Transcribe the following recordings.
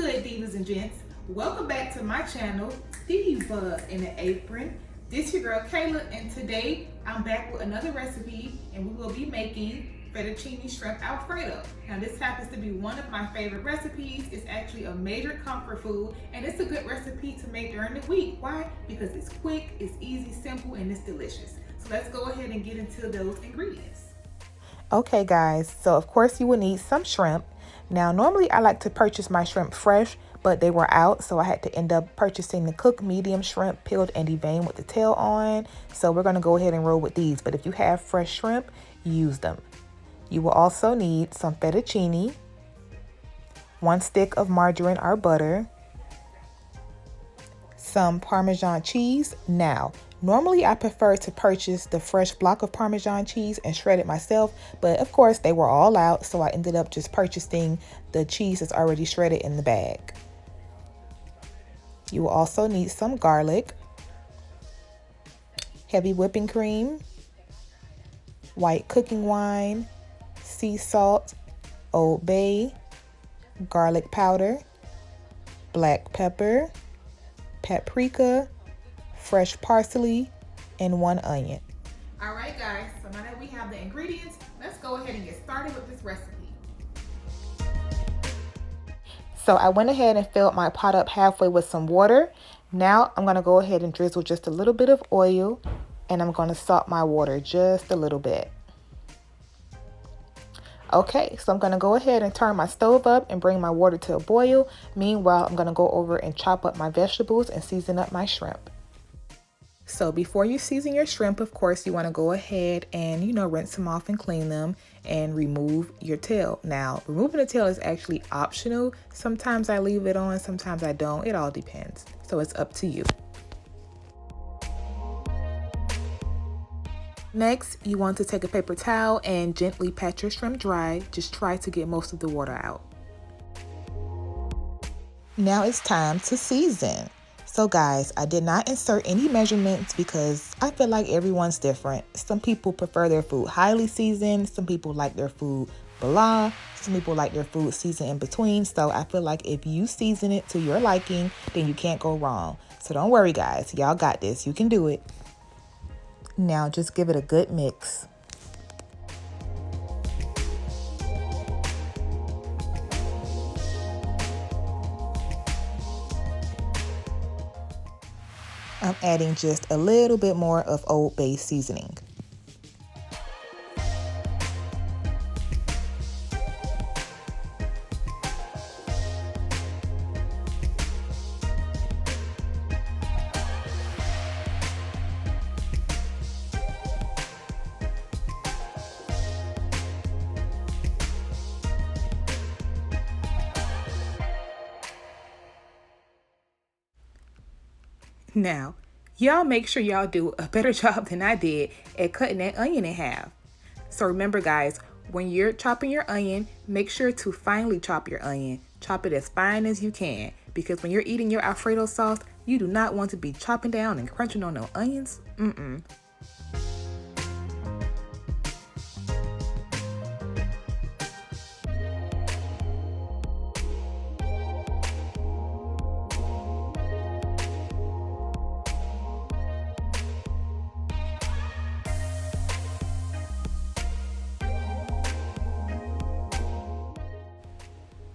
good, divas and gents? Welcome back to my channel, Diva in the Apron. This your girl Kayla, and today I'm back with another recipe, and we will be making fettuccine shrimp Alfredo. Now this happens to be one of my favorite recipes. It's actually a major comfort food, and it's a good recipe to make during the week. Why? Because it's quick, it's easy, simple, and it's delicious. So let's go ahead and get into those ingredients. Okay guys, so of course you will need some shrimp. Now normally I like to purchase my shrimp fresh, but they were out, so I had to end up purchasing the cooked medium shrimp, peeled and deveined with the tail on. So we're going to go ahead and roll with these, but if you have fresh shrimp, use them. You will also need some fettuccine, 1 stick of margarine or butter, some Parmesan cheese. Now, normally I prefer to purchase the fresh block of Parmesan cheese and shred it myself, but of course they were all out, so I ended up just purchasing the cheese that's already shredded in the bag. You will also need some garlic, heavy whipping cream, white cooking wine, sea salt, Old Bay, garlic powder, black pepper, paprika, fresh parsley, and 1 onion. All right guys, so now that we have the ingredients, let's go ahead and get started with this recipe. So I went ahead and filled my pot up halfway with some water. Now I'm going to go ahead and drizzle just a little bit of oil, and I'm going to salt my water just a little bit. Okay, so I'm going to go ahead and turn my stove up and bring my water to a boil. Meanwhile, I'm going to go over and chop up my vegetables and season up my shrimp. So before you season your shrimp, of course, you want to go ahead and, rinse them off and clean them and remove your tail. Now, removing the tail is actually optional. Sometimes I leave it on, sometimes I don't. It all depends. So it's up to you. Next, you want to take a paper towel and gently pat your shrimp dry. Just try to get most of the water out. Now it's time to season. So guys, I did not insert any measurements because I feel like everyone's different. Some people prefer their food highly seasoned. Some people like their food blah. Some people like their food seasoned in between. So I feel like if you season it to your liking, then you can't go wrong. So don't worry guys, y'all got this. You can do it. Now just give it a good mix. I'm adding just a little bit more of Old Bay seasoning. Now, y'all make sure y'all do a better job than I did at cutting that onion in half. So remember guys, when you're chopping your onion, make sure to finely chop your onion. Chop it as fine as you can, because when you're eating your Alfredo sauce, you do not want to be chopping down and crunching on those onions.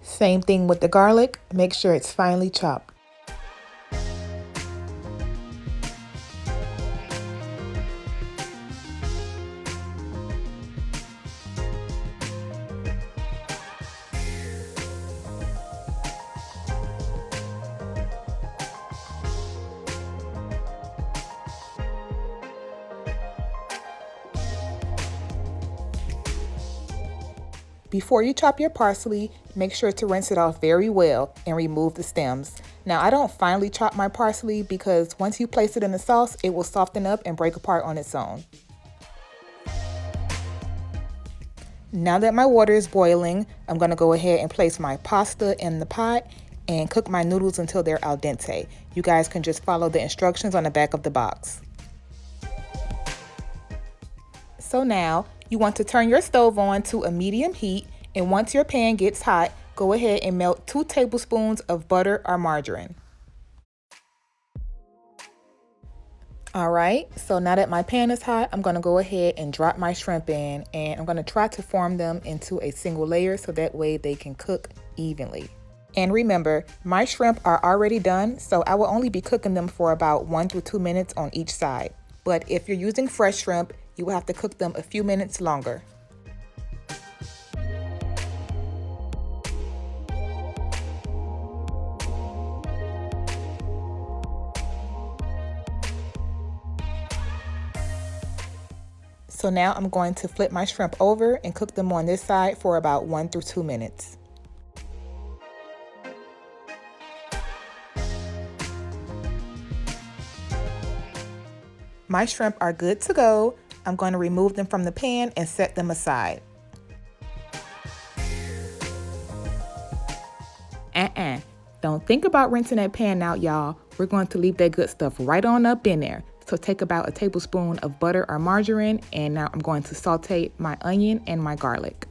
Same thing with the garlic. Make sure it's finely chopped. Before you chop your parsley, make sure to rinse it off very well and remove the stems. Now, I don't finely chop my parsley because once you place it in the sauce, it will soften up and break apart on its own. Now that my water is boiling, I'm going to go ahead and place my pasta in the pot and cook my noodles until they're al dente. You guys can just follow the instructions on the back of the box. So now, you want to turn your stove on to a medium heat, and once your pan gets hot, go ahead and melt 2 tablespoons of butter or margarine. All right, so now that my pan is hot, I'm gonna go ahead and drop my shrimp in, and I'm gonna try to form them into a single layer so that way they can cook evenly. And remember, my shrimp are already done, so I will only be cooking them for about 1 to 2 minutes on each side. But if you're using fresh shrimp, you will have to cook them a few minutes longer. So now I'm going to flip my shrimp over and cook them on this side for about 1 through 2 minutes. My shrimp are good to go. I'm going to remove them from the pan and set them aside. Don't think about rinsing that pan out, y'all. We're going to leave that good stuff right on up in there. So take about a tablespoon of butter or margarine, and now I'm going to saute my onion and my garlic.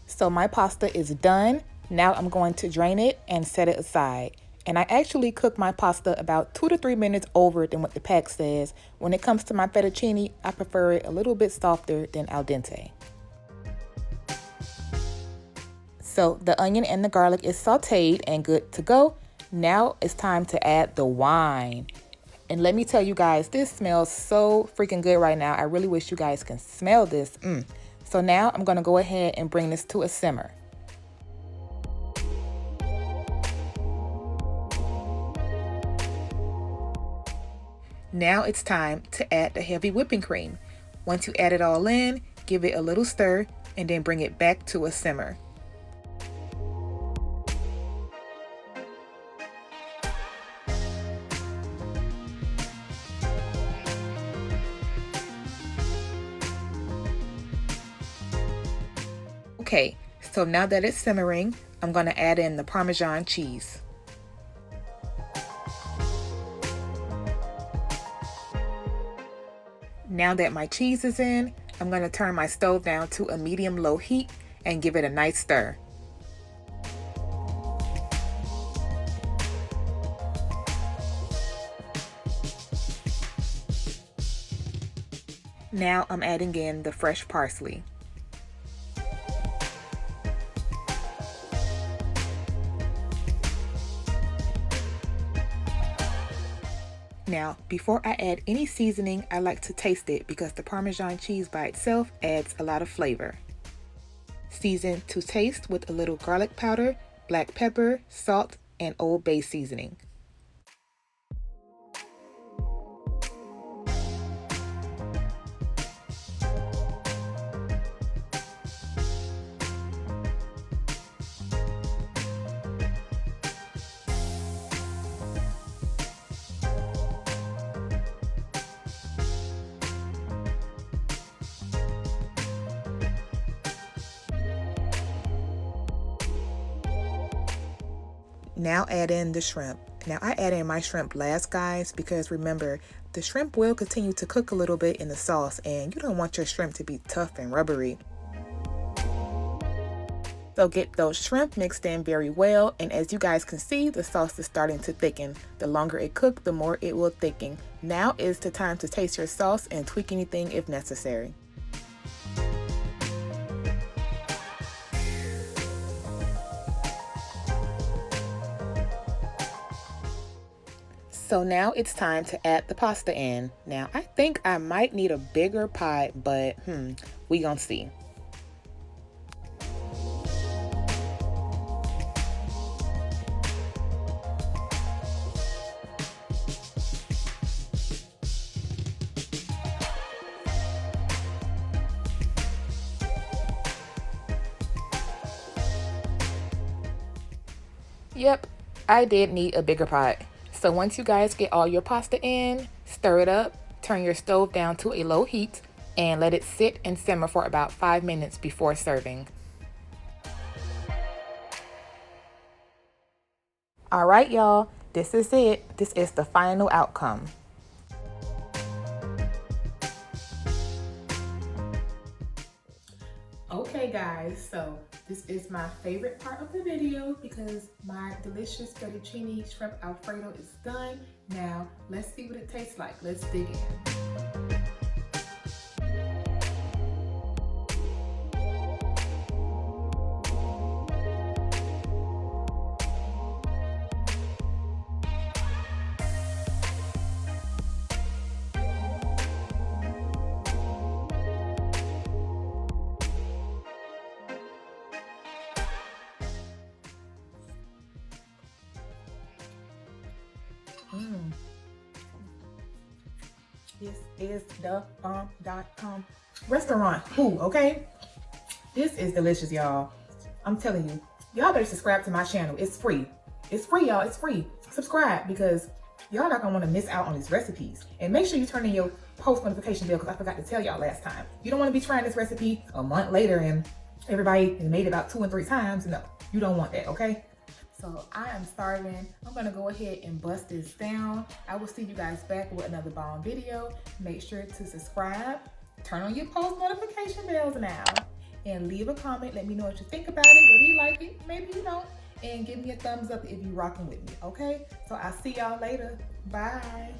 So my pasta is done. Now I'm going to drain it and set it aside. And I actually cook my pasta about 2 to 3 minutes over than what the pack says. When it comes to my fettuccine, I prefer it a little bit softer than al dente. So the onion and the garlic is sauteed and good to go. Now it's time to add the wine. And let me tell you guys, this smells so freaking good right now. I really wish you guys can smell this. So now I'm going to go ahead and bring this to a simmer. Now it's time to add the heavy whipping cream. Once you add it all in, give it a little stir and then bring it back to a simmer. Okay, so now that it's simmering, I'm going to add in the Parmesan cheese. Now that my cheese is in, I'm going to turn my stove down to a medium-low heat and give it a nice stir. Now I'm adding in the fresh parsley. Now, before I add any seasoning, I like to taste it because the Parmesan cheese by itself adds a lot of flavor. Season to taste with a little garlic powder, black pepper, salt, and Old Bay seasoning. Now add in the shrimp. Now I add in my shrimp last, guys, because remember, the shrimp will continue to cook a little bit in the sauce and you don't want your shrimp to be tough and rubbery. So get those shrimp mixed in very well, and as you guys can see, the sauce is starting to thicken. The longer it cooks, the more it will thicken. Now is the time to taste your sauce and tweak anything if necessary. So now it's time to add the pasta in. Now I think I might need a bigger pot, but we gonna see. Yep, I did need a bigger pot. So once you guys get all your pasta in, stir it up, turn your stove down to a low heat, and let it sit and simmer for about 5 minutes before serving. All right, y'all, this is it. This is the final outcome. Okay guys, so this is my favorite part of the video because my delicious fettuccine shrimp alfredo is done. Now let's see what it tastes like. Let's dig in. This is the bomb.com restaurant food, okay? This is delicious, y'all. I'm telling you, y'all better subscribe to my channel. It's free. It's free, y'all. It's free. Subscribe because y'all not gonna want to miss out on these recipes. And make sure you turn in your post notification bell because I forgot to tell y'all last time. You don't want to be trying this recipe a month later and everybody has made it about 2 and 3 times. No, you don't want that, okay? So I am starving. I'm gonna go ahead and bust this down. I will see you guys back with another bomb video. Make sure to subscribe, turn on your post notification bells now, and leave a comment. Let me know what you think about it, whether you like it, maybe you don't, and give me a thumbs up if you're rocking with me, okay? So I'll see y'all later. Bye.